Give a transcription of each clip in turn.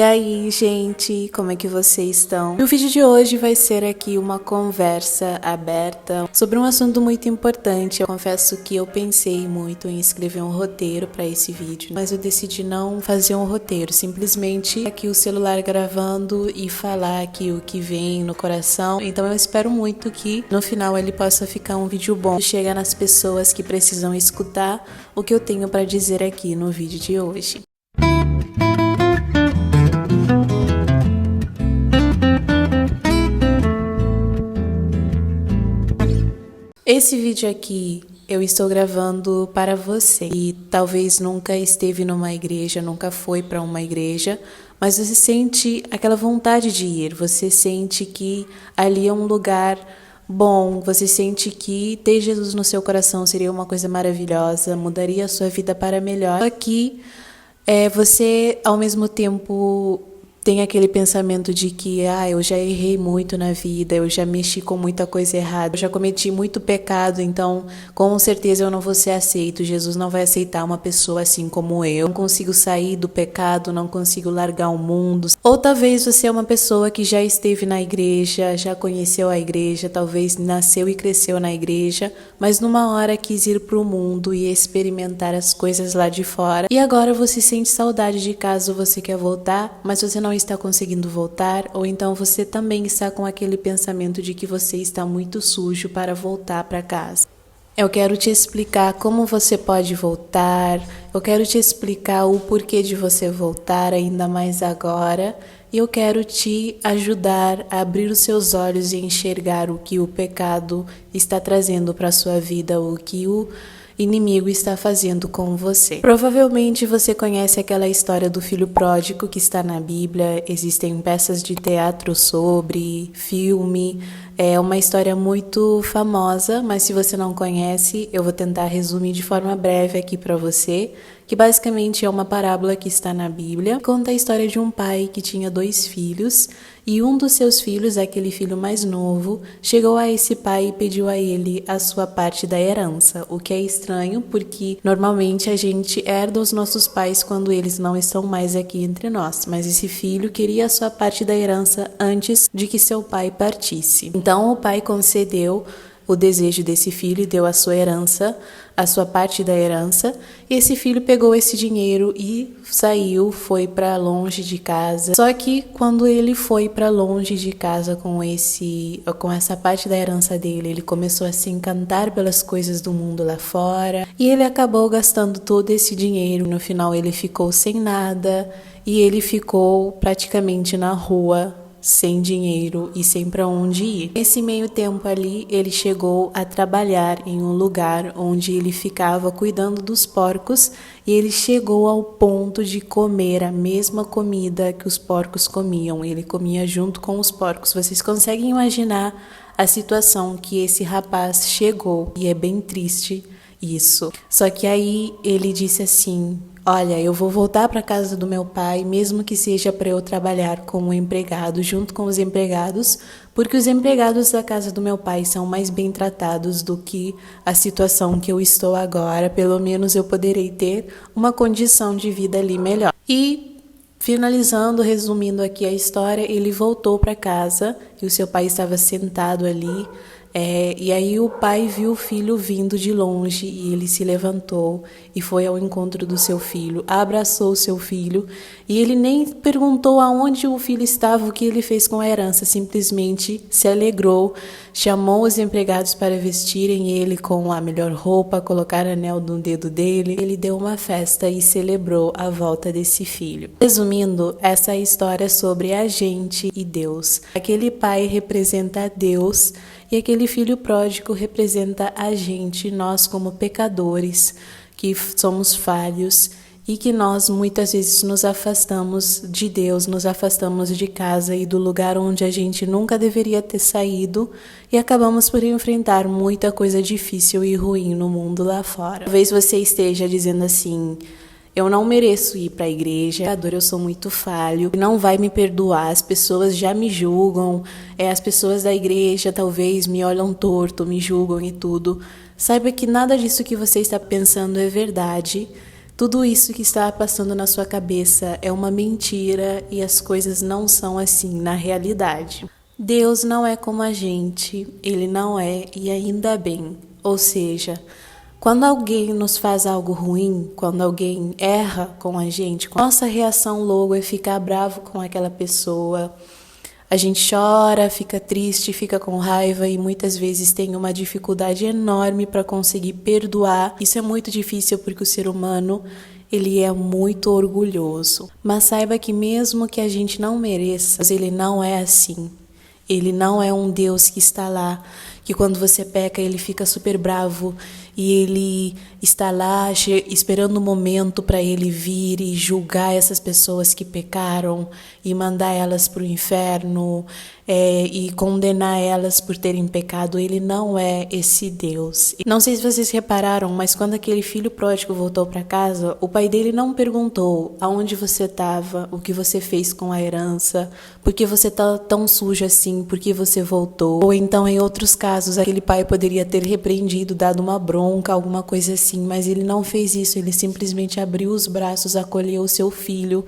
E aí, gente, como é que vocês estão? O vídeo de hoje vai ser aqui uma conversa aberta sobre um assunto muito importante. Eu confesso que eu pensei muito em escrever um roteiro para esse vídeo, mas eu decidi não fazer um roteiro, simplesmente aqui o celular gravando e falar aqui o que vem no coração. Então eu espero muito que no final ele possa ficar um vídeo bom, chega nas pessoas que precisam escutar o que eu tenho para dizer aqui no vídeo de hoje. Esse vídeo aqui eu estou gravando para você e talvez nunca esteve numa igreja, nunca foi para uma igreja, mas você sente aquela vontade de ir, você sente que ali é um lugar bom, você sente que ter Jesus no seu coração seria uma coisa maravilhosa, mudaria a sua vida para melhor. Aqui você ao mesmo tempo tem aquele pensamento de que eu já errei muito na vida, eu já mexi com muita coisa errada, eu já cometi muito pecado, então com certeza eu não vou ser aceito. Jesus não vai aceitar uma pessoa assim como eu. Não consigo sair do pecado, não consigo largar o mundo. Ou talvez você é uma pessoa que já esteve na igreja, já conheceu a igreja, talvez nasceu e cresceu na igreja, mas numa hora quis ir para o mundo e experimentar as coisas lá de fora. E agora você sente saudade de casa, você quer voltar, mas você não está conseguindo voltar, ou então você também está com aquele pensamento de que você está muito sujo para voltar para casa. Eu quero te explicar como você pode voltar, eu quero te explicar o porquê de você voltar, ainda mais agora, e eu quero te ajudar a abrir os seus olhos e enxergar o que o pecado está trazendo para a sua vida, o que o inimigo está fazendo com você. Provavelmente você conhece aquela história do filho pródigo que está na Bíblia, existem peças de teatro sobre, filme, é uma história muito famosa, mas se você não conhece, eu vou tentar resumir de forma breve aqui para você, que basicamente é uma parábola que está na Bíblia. Conta a história de um pai que tinha 2 filhos e um dos seus filhos, aquele filho mais novo, chegou a esse pai e pediu a ele a sua parte da herança, o que é estranho porque normalmente a gente herda os nossos pais quando eles não estão mais aqui entre nós, mas esse filho queria a sua parte da herança antes de que seu pai partisse. Então o pai concedeu o desejo desse filho e deu a sua herança, a sua parte da herança, e esse filho pegou esse dinheiro e saiu, foi para longe de casa. Só que quando ele foi para longe de casa com essa parte da herança dele, ele começou a se encantar pelas coisas do mundo lá fora, e ele acabou gastando todo esse dinheiro. No final ele ficou sem nada e ele ficou praticamente na rua, sem dinheiro e sem para onde ir. Nesse meio tempo ali, ele chegou a trabalhar em um lugar onde ele ficava cuidando dos porcos e ele chegou ao ponto de comer a mesma comida que os porcos comiam. Ele comia junto com os porcos. Vocês conseguem imaginar a situação que esse rapaz chegou? E é bem triste isso. Só que aí ele disse assim: olha, eu vou voltar para casa do meu pai, mesmo que seja para eu trabalhar como empregado, junto com os empregados, porque os empregados da casa do meu pai são mais bem tratados do que a situação que eu estou agora. Pelo menos eu poderei ter uma condição de vida ali melhor. E finalizando, resumindo aqui a história, ele voltou para casa e o seu pai estava sentado ali. E aí o pai viu o filho vindo de longe e ele se levantou e foi ao encontro do seu filho, abraçou o seu filho e ele nem perguntou aonde o filho estava, o que ele fez com a herança, simplesmente se alegrou, chamou os empregados para vestirem ele com a melhor roupa, colocar anel no dedo dele. Ele deu uma festa e celebrou a volta desse filho. Resumindo, essa história é sobre a gente e Deus. Aquele pai representa Deus e aquele filho pródigo representa a gente, nós como pecadores, que somos falhos e que nós muitas vezes nos afastamos de Deus, nos afastamos de casa e do lugar onde a gente nunca deveria ter saído e acabamos por enfrentar muita coisa difícil e ruim no mundo lá fora. Talvez você esteja dizendo assim: eu não mereço ir para a igreja, eu sou muito falho, não vai me perdoar, as pessoas já me julgam, as pessoas da igreja talvez me olham torto, me julgam e tudo. Saiba que nada disso que você está pensando é verdade. Tudo isso que está passando na sua cabeça é uma mentira e as coisas não são assim na realidade. Deus não é como a gente, Ele não é e ainda bem. Ou seja, quando alguém nos faz algo ruim, quando alguém erra com a gente, nossa reação logo é ficar bravo com aquela pessoa. A gente chora, fica triste, fica com raiva e muitas vezes tem uma dificuldade enorme para conseguir perdoar. Isso é muito difícil porque o ser humano, ele é muito orgulhoso. Mas saiba que mesmo que a gente não mereça, ele não é assim. Ele não é um Deus que está lá, que quando você peca ele fica super bravo e ele está lá esperando o momento para ele vir e julgar essas pessoas que pecaram e mandar elas para o inferno e condenar elas por terem pecado. Ele não é esse Deus. Não sei se vocês repararam, mas quando aquele filho pródigo voltou para casa, o pai dele não perguntou aonde você estava, o que você fez com a herança, por que você está tão sujo assim, por que você voltou. Ou então, em outros casos, aquele pai poderia ter repreendido, dado uma bronca, alguma coisa assim, mas ele não fez isso, ele simplesmente abriu os braços, acolheu o seu filho.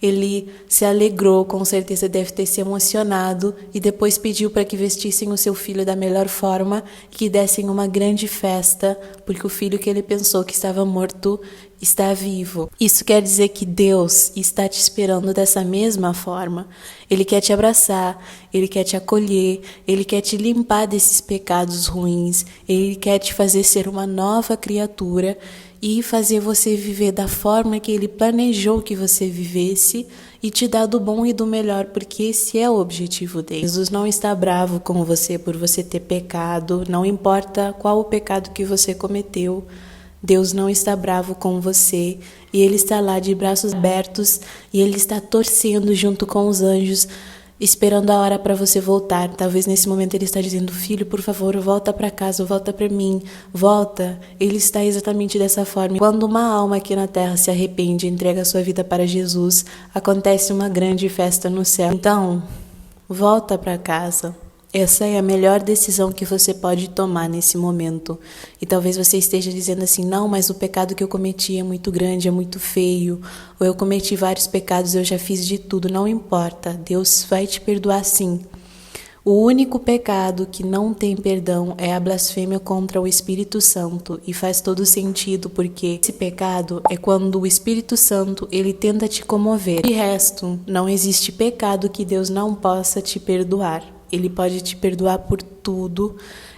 Ele se alegrou, com certeza deve ter se emocionado e depois pediu para que vestissem o seu filho da melhor forma e que dessem uma grande festa, porque o filho que ele pensou que estava morto está vivo. Isso quer dizer que Deus está te esperando dessa mesma forma. Ele quer te abraçar, Ele quer te acolher, Ele quer te limpar desses pecados ruins, Ele quer te fazer ser uma nova criatura e fazer você viver da forma que Ele planejou que você vivesse e te dar do bom e do melhor, porque esse é o objetivo dele. Jesus não está bravo com você por você ter pecado, não importa qual o pecado que você cometeu, Deus não está bravo com você e Ele está lá de braços abertos e Ele está torcendo junto com os anjos, esperando a hora para você voltar. Talvez nesse momento Ele está dizendo: filho, por favor, volta para casa, volta para mim, volta. Ele está exatamente dessa forma. Quando uma alma aqui na terra se arrepende e entrega a sua vida para Jesus, acontece uma grande festa no céu. Então, volta para casa. Essa é a melhor decisão que você pode tomar nesse momento. E talvez você esteja dizendo assim: não, mas o pecado que eu cometi é muito grande, é muito feio. Ou eu cometi vários pecados, eu já fiz de tudo. Não importa, Deus vai te perdoar sim. O único pecado que não tem perdão é a blasfêmia contra o Espírito Santo. E faz todo sentido, porque esse pecado é quando o Espírito Santo ele tenta te comover. De resto, não existe pecado que Deus não possa te perdoar. Ele pode te perdoar por tudo,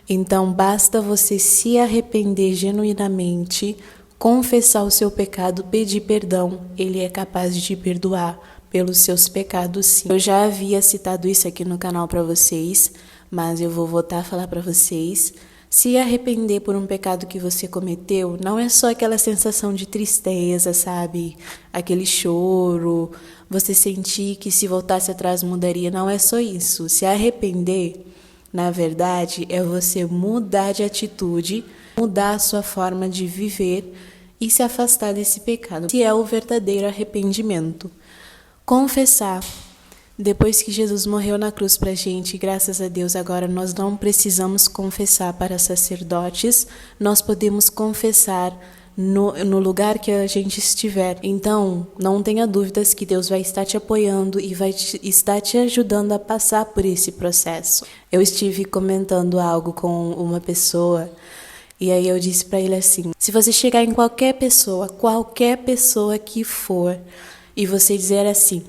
então basta você se arrepender genuinamente, confessar o seu pecado, pedir perdão, Ele é capaz de te perdoar pelos seus pecados sim. Eu já havia citado isso aqui no canal para vocês, mas eu vou voltar a falar para vocês. Se arrepender por um pecado que você cometeu, não é só aquela sensação de tristeza, sabe? Aquele choro, você sentir que se voltasse atrás mudaria, não é só isso. Se arrepender, na verdade, é você mudar de atitude, mudar a sua forma de viver e se afastar desse pecado, que é o verdadeiro arrependimento. Confessar. Depois que Jesus morreu na cruz pra gente, graças a Deus, agora nós não precisamos confessar para sacerdotes, nós podemos confessar no lugar que a gente estiver. Então, não tenha dúvidas que Deus vai estar te apoiando e vai estar te ajudando a passar por esse processo. Eu estive comentando algo com uma pessoa e aí eu disse para ele assim: se você chegar em qualquer pessoa que for, e você dizer assim: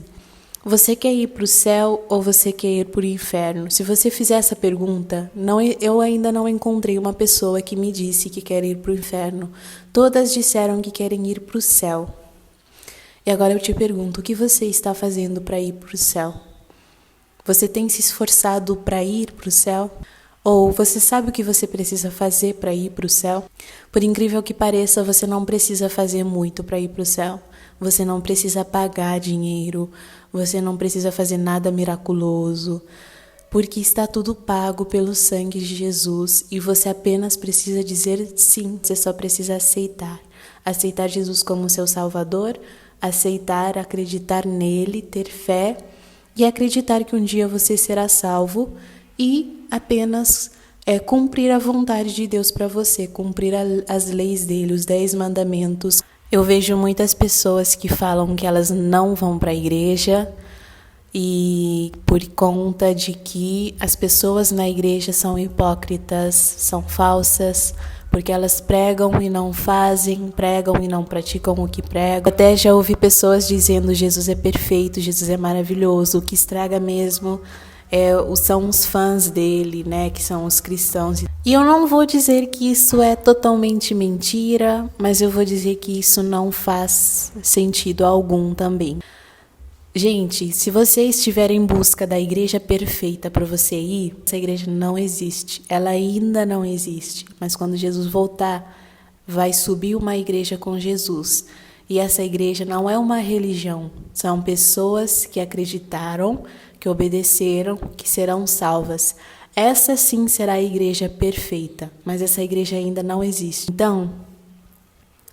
você quer ir para o céu ou você quer ir para o inferno? Se você fizer essa pergunta, eu ainda não encontrei uma pessoa que me disse que quer ir para o inferno. Todas disseram que querem ir para o céu. E agora eu te pergunto, o que você está fazendo para ir para o céu? Você tem se esforçado para ir para o céu? Ou você sabe o que você precisa fazer para ir para o céu? Por incrível que pareça, você não precisa fazer muito para ir para o céu. Você não precisa pagar dinheiro, você não precisa fazer nada miraculoso, porque está tudo pago pelo sangue de Jesus e você apenas precisa dizer sim, você só precisa aceitar. Aceitar Jesus como seu Salvador, aceitar, acreditar nele, ter fé e acreditar que um dia você será salvo e apenas cumprir a vontade de Deus para você, cumprir as leis dele, os 10 mandamentos. Eu vejo muitas pessoas que falam que elas não vão para a igreja e por conta de que as pessoas na igreja são hipócritas, são falsas, porque elas pregam e não fazem, pregam e não praticam o que pregam. Até já ouvi pessoas dizendo: Jesus é perfeito, Jesus é maravilhoso, o que estraga mesmo são os fãs dele, né, que são os cristãos. E eu não vou dizer que isso é totalmente mentira, mas eu vou dizer que isso não faz sentido algum também. Gente, se você estiver em busca da igreja perfeita para você ir, essa igreja não existe. Ela ainda não existe. Mas quando Jesus voltar, vai subir uma igreja com Jesus. E essa igreja não é uma religião. São pessoas que acreditaram, que obedeceram, que serão salvas. Essa sim será a igreja perfeita. Mas essa igreja ainda não existe. Então,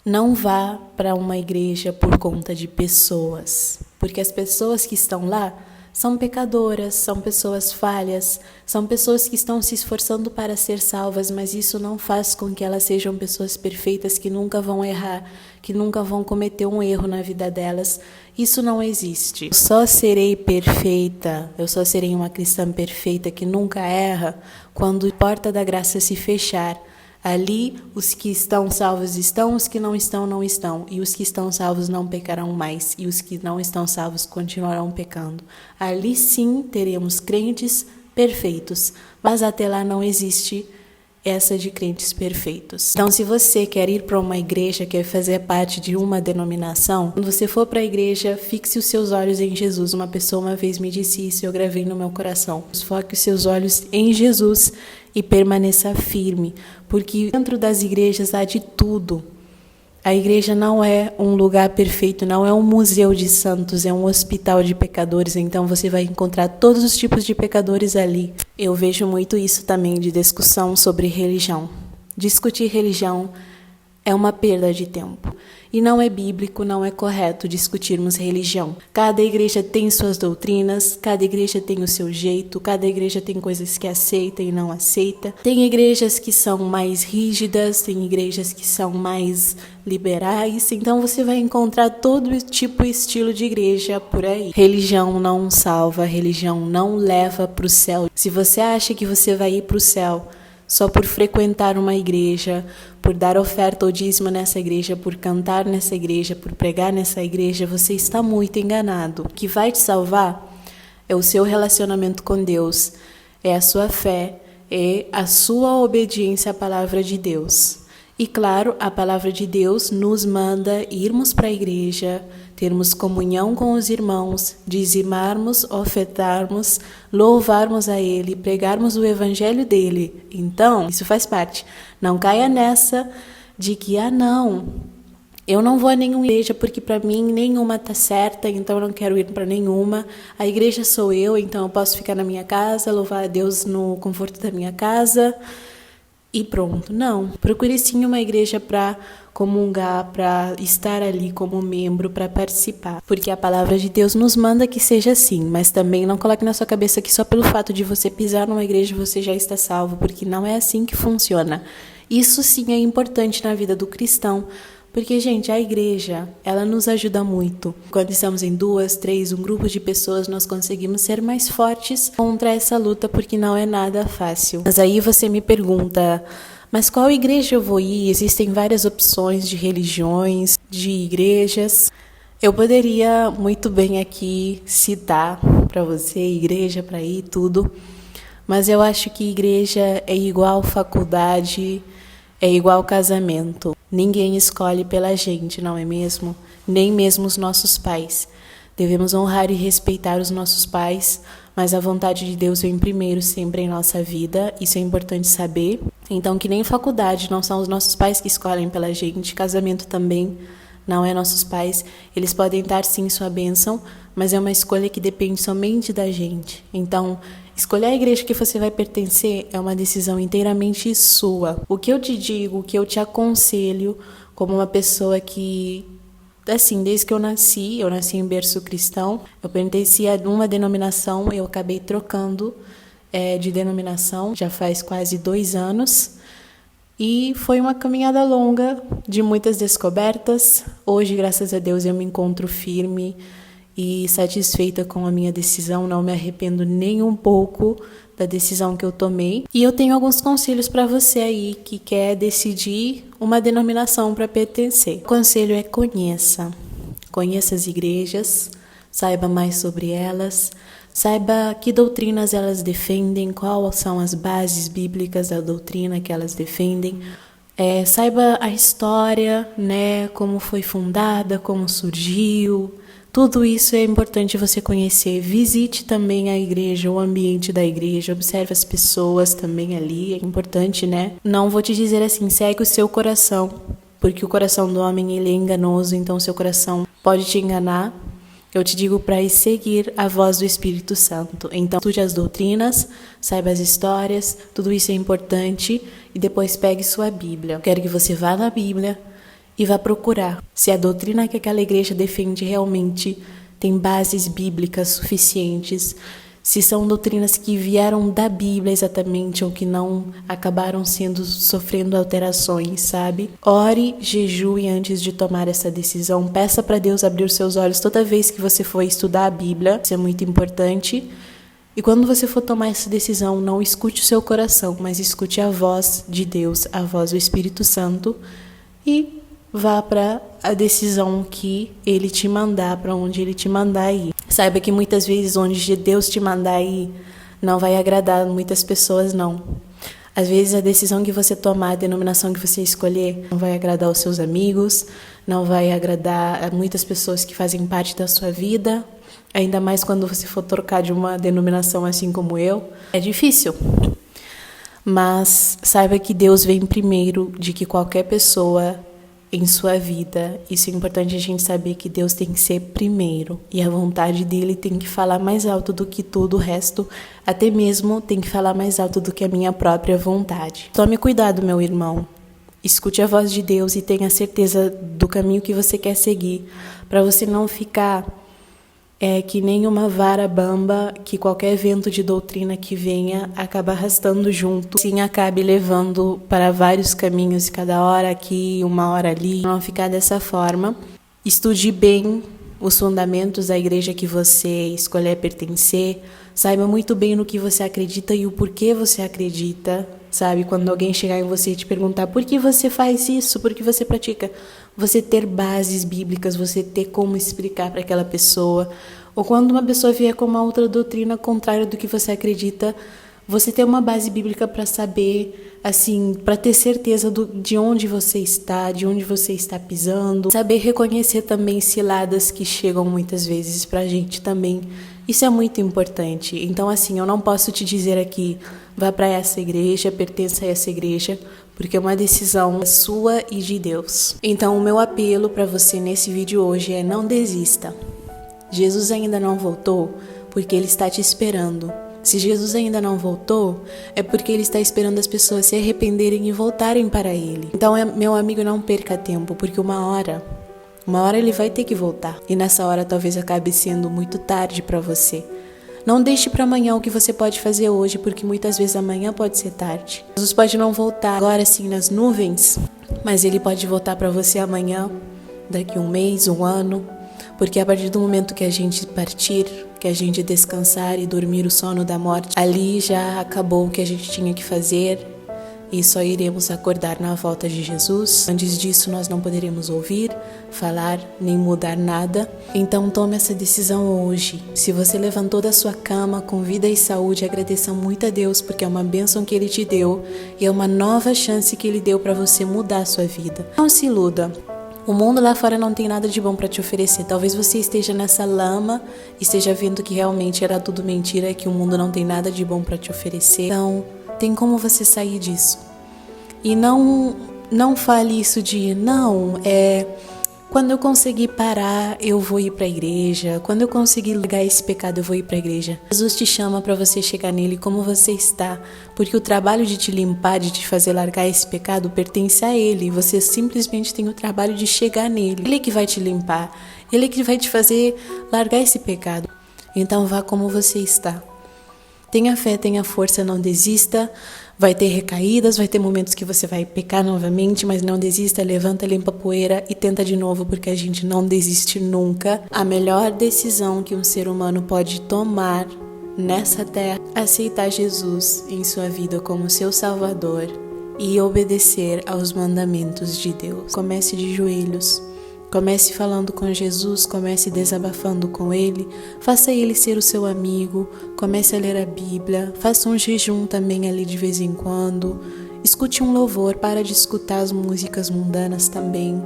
não vá para uma igreja por conta de pessoas, porque as pessoas que estão lá são pecadoras, são pessoas falhas, são pessoas que estão se esforçando para ser salvas, mas isso não faz com que elas sejam pessoas perfeitas, que nunca vão errar, que nunca vão cometer um erro na vida delas. Isso não existe. Eu só serei perfeita, eu só serei uma cristã perfeita que nunca erra quando a porta da graça se fechar. Ali, os que estão salvos estão, os que não estão, não estão. E os que estão salvos não pecarão mais, e os que não estão salvos continuarão pecando. Ali sim teremos crentes perfeitos, mas até lá não existe essa de crentes perfeitos. Então, se você quer ir para uma igreja, quer fazer parte de uma denominação, quando você for para a igreja, fixe os seus olhos em Jesus. Uma pessoa uma vez me disse isso e eu gravei no meu coração. Foque os seus olhos em Jesus e permaneça firme, porque dentro das igrejas há de tudo. A igreja não é um lugar perfeito, não é um museu de santos, é um hospital de pecadores, então você vai encontrar todos os tipos de pecadores ali. Eu vejo muito isso também de discussão sobre religião. Discutir religião é uma perda de tempo. E não é bíblico, não é correto discutirmos religião. Cada igreja tem suas doutrinas, cada igreja tem o seu jeito, cada igreja tem coisas que aceita e não aceita. Tem igrejas que são mais rígidas, tem igrejas que são mais liberais. Então você vai encontrar todo tipo e estilo de igreja por aí. Religião não salva, religião não leva para o céu. Se você acha que você vai ir para o céu só por frequentar uma igreja, por dar oferta ou dízimo nessa igreja, por cantar nessa igreja, por pregar nessa igreja, você está muito enganado. O que vai te salvar é o seu relacionamento com Deus, é a sua fé, é a sua obediência à palavra de Deus. E claro, a palavra de Deus nos manda irmos para a igreja, termos comunhão com os irmãos, dizimarmos, ofertarmos, louvarmos a Ele, pregarmos o evangelho dEle. Então, isso faz parte. Não caia nessa de que, eu não vou a nenhuma igreja porque para mim nenhuma está certa, então eu não quero ir para nenhuma. A igreja sou eu, então eu posso ficar na minha casa, louvar a Deus no conforto da minha casa e pronto. Não, procure sim uma igreja para comungar, para estar ali como membro, para participar. Porque a palavra de Deus nos manda que seja assim, mas também não coloque na sua cabeça que só pelo fato de você pisar numa igreja você já está salvo, porque não é assim que funciona. Isso sim é importante na vida do cristão, porque, gente, a igreja, ela nos ajuda muito. Quando estamos em 2, 3, um grupo de pessoas, nós conseguimos ser mais fortes contra essa luta, porque não é nada fácil. Mas aí você me pergunta, mas qual igreja eu vou ir? Existem várias opções de religiões, de igrejas. Eu poderia muito bem aqui citar para você igreja para ir tudo, mas eu acho que igreja é igual faculdade, é igual casamento. Ninguém escolhe pela gente, não é mesmo? Nem mesmo os nossos pais. Devemos honrar e respeitar os nossos pais, mas a vontade de Deus vem primeiro sempre em nossa vida. Isso é importante saber. Então, que nem faculdade, não são os nossos pais que escolhem pela gente. Casamento também não é nossos pais. Eles podem dar sim sua bênção, mas é uma escolha que depende somente da gente. Então, escolher a igreja que você vai pertencer é uma decisão inteiramente sua. O que eu te digo, o que eu te aconselho, como uma pessoa que, assim, desde que eu nasci em berço cristão, eu pertencia a uma denominação, eu acabei trocando de denominação, já faz quase 2 anos. E foi uma caminhada longa, de muitas descobertas. Hoje, graças a Deus, eu me encontro firme e satisfeita com a minha decisão. Não me arrependo nem um pouco da decisão que eu tomei. E eu tenho alguns conselhos para você aí que quer decidir uma denominação para pertencer. O conselho é conheça. Conheça as igrejas, saiba mais sobre elas, saiba que doutrinas elas defendem, quais são as bases bíblicas da doutrina que elas defendem. Saiba a história, né, como foi fundada, como surgiu. Tudo isso é importante você conhecer. Visite também a igreja, o ambiente da igreja, observe as pessoas também ali, é importante, né? Não vou te dizer assim, segue o seu coração, porque o coração do homem ele é enganoso, então o seu coração pode te enganar. Eu te digo para ir seguir a voz do Espírito Santo. Então, estude as doutrinas, saiba as histórias, tudo isso é importante e depois pegue sua Bíblia. Eu quero que você vá na Bíblia e vá procurar se a doutrina que aquela igreja defende realmente tem bases bíblicas suficientes, se são doutrinas que vieram da Bíblia exatamente ou que não acabaram sofrendo alterações, sabe? Ore, jejue antes de tomar essa decisão. Peça para Deus abrir os seus olhos toda vez que você for estudar a Bíblia. Isso é muito importante. E quando você for tomar essa decisão, não escute o seu coração, mas escute a voz de Deus, a voz do Espírito Santo e vá para a decisão que Ele te mandar, para onde Ele te mandar ir. Saiba que muitas vezes onde Deus te mandar ir não vai agradar muitas pessoas, não. Às vezes a decisão que você tomar, a denominação que você escolher, não vai agradar os seus amigos, não vai agradar a muitas pessoas que fazem parte da sua vida, ainda mais quando você for trocar de uma denominação assim como eu. É difícil. Mas saiba que Deus vem primeiro de que qualquer pessoa em sua vida. Isso é importante a gente saber que Deus tem que ser primeiro e a vontade dele tem que falar mais alto do que tudo o resto, até mesmo tem que falar mais alto do que a minha própria vontade. Tome cuidado, meu irmão. Escute a voz de Deus e tenha certeza do caminho que você quer seguir, para você não ficar que nem uma vara bamba que qualquer vento de doutrina que venha acaba arrastando junto, sim, acabe levando para vários caminhos, cada hora aqui, uma hora ali. Não ficar dessa forma. Estude bem os fundamentos da igreja que você escolher pertencer. Saiba muito bem no que você acredita e o porquê você acredita. Sabe, quando alguém chegar em você e te perguntar por que você faz isso, por que você pratica, você ter bases bíblicas, você ter como explicar para aquela pessoa. Ou quando uma pessoa vier com uma outra doutrina contrária do que você acredita, você ter uma base bíblica para saber, assim, para ter certeza de onde você está pisando. Saber reconhecer também ciladas que chegam muitas vezes para a gente também. Isso é muito importante. Então, assim, eu não posso te dizer aqui, vá para essa igreja, pertença a essa igreja, porque é uma decisão sua e de Deus. Então, o meu apelo para você nesse vídeo hoje é não desista. Jesus ainda não voltou porque Ele está te esperando. Se Jesus ainda não voltou, é porque Ele está esperando as pessoas se arrependerem e voltarem para Ele. Então, meu amigo, não perca tempo, porque uma hora Ele vai ter que voltar. E nessa hora talvez acabe sendo muito tarde para você. Não deixe para amanhã o que você pode fazer hoje, porque muitas vezes amanhã pode ser tarde. Jesus pode não voltar agora sim nas nuvens, mas Ele pode voltar para você amanhã, daqui um mês, um ano. Porque a partir do momento que a gente partir, que a gente descansar e dormir o sono da morte, ali já acabou o que a gente tinha que fazer e só iremos acordar na volta de Jesus. Antes disso, nós não poderemos ouvir, falar, nem mudar nada. Então tome essa decisão hoje. Se você levantou da sua cama com vida e saúde, agradeça muito a Deus, porque é uma bênção que Ele te deu e é uma nova chance que Ele deu para você mudar a sua vida. Não se iluda. O mundo lá fora não tem nada de bom para te oferecer. Talvez você esteja nessa lama e esteja vendo que realmente era tudo mentira, que o mundo não tem nada de bom para te oferecer. Então, tem como você sair disso. E não fale isso de, quando eu conseguir parar, eu vou ir para a igreja. Quando eu conseguir largar esse pecado, eu vou ir para a igreja. Jesus te chama para você chegar nele como você está, porque o trabalho de te limpar, de te fazer largar esse pecado, pertence a Ele. Você simplesmente tem o trabalho de chegar nele. Ele que vai te limpar, Ele que vai te fazer largar esse pecado. Então vá como você está. Tenha fé, tenha força, não desista. Vai ter recaídas, vai ter momentos que você vai pecar novamente, mas não desista, levanta, limpa a poeira e tenta de novo, porque a gente não desiste nunca. A melhor decisão que um ser humano pode tomar nessa terra é aceitar Jesus em sua vida como seu Salvador e obedecer aos mandamentos de Deus. Comece de joelhos. Comece falando com Jesus, comece desabafando com Ele, faça Ele ser o seu amigo, comece a ler a Bíblia, faça um jejum também ali de vez em quando, escute um louvor, para de escutar as músicas mundanas também,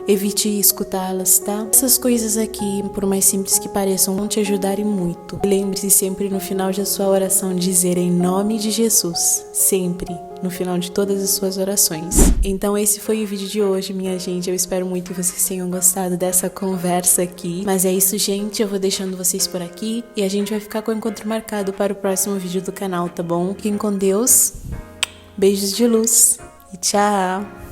evite escutá-las, tá? Essas coisas aqui, por mais simples que pareçam, vão te ajudarem muito. Lembre-se sempre no final da sua oração dizer em nome de Jesus, sempre. No final de todas as suas orações. Então esse foi o vídeo de hoje, minha gente. Eu espero muito que vocês tenham gostado dessa conversa aqui. Mas é isso, gente. Eu vou deixando vocês por aqui e a gente vai ficar com o encontro marcado para o próximo vídeo do canal, tá bom? Fiquem com Deus. Beijos de luz e tchau!